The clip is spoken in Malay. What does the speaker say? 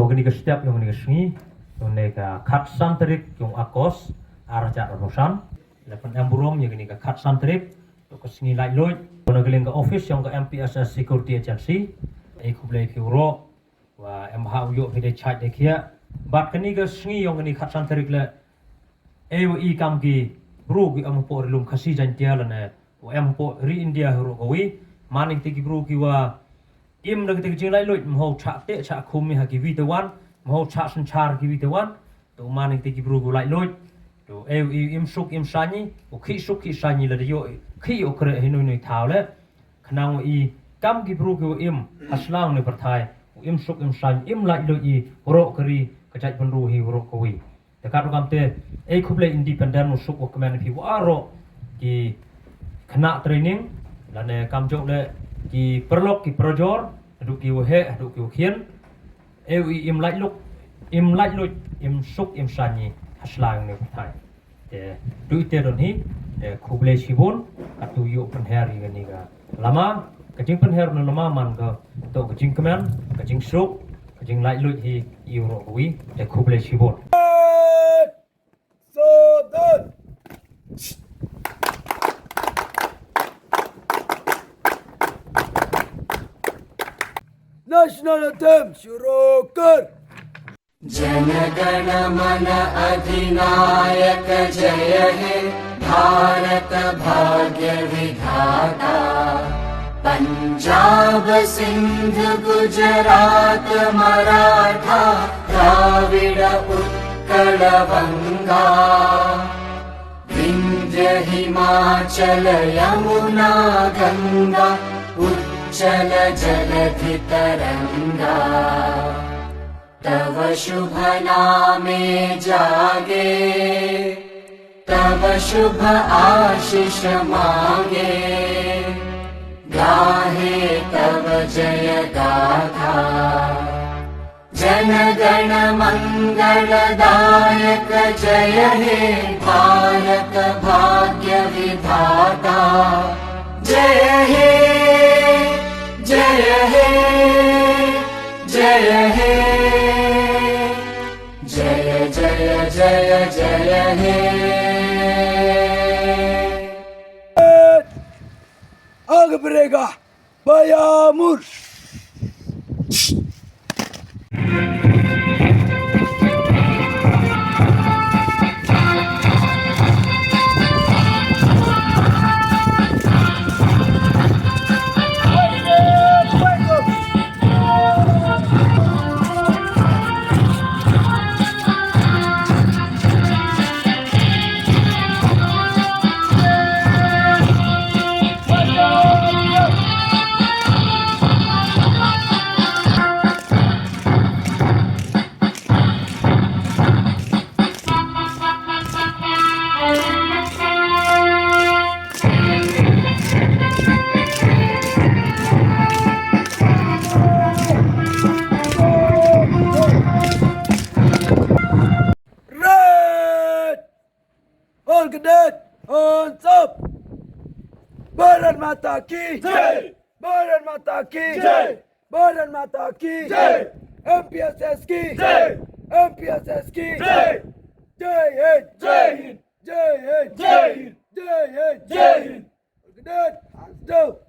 gini ke setiap yang gini ke sini yang ni ke kat santrik yang akos arah cat rosan lepas emburom yang gini ke kat santrik to ke sini light load yang geling ke office yang ke MPSS security agency aku boleh kiro wa MH yuk kita chat dek ya bat kini ke sini yang gini kat santrik le EWI kam ki bro ki ampo rilum khasi jantia lane wa ampo ri India hero kowi maning tiki bro ki wa im dak tiki jing lai loit mho cha te cha khumi ha ki vitawan mho cha sanchar ki vitawan to maning tiki bro ko lai loit to EWI im suk im sani o khi suk ki sani la yo khi o kre hinoi noi thau le khnang i kam ki bro ki im haslang ne parthai im suk im sani im lai loit i ro kri kachai panru hi ro kowi dekat kam te kuble independent usuk wakman fi waro ki kena training dan kam jok le ki perlok ki projor adu ki wahe adu ki wakien im light look im suk im sani haslang ne thai te du te don hi kuble sibon atu yu penheri gani ga lama kajing penher no lama man ga to kajing kemen kajing suk kajing light look hi euro wi te kuble sibon National anthem शुरू कर जन गण मन अधिनायक जय हे भारत भाग्य विधाता पंजाब सिंध गुजरात मराठा द्राविड़ उत्कल बंगा विंध्य हिमाचल यमुना गंगा उच्चल जलधि तरंगा तव शुभ नामे जागे तव शुभ आशीष मांगे गाहे तव जय गाथा जन गण मंगलदायक जय हे भारत भाग्य विधाता जय हे जय हे जय हे जय जय जय जय हे आग बरेगा बयामुर All cadet hands up! Bharat Mata ki Jai! Bharat Mata ki Jai! Bharat Mata ki Jai! MPSS ki Jai! MPSS ki Jai! Jai Hind! Jai Hind! Jai Hind! Jai Hind! Jai Hind! Jai Hind! All cadet hands up!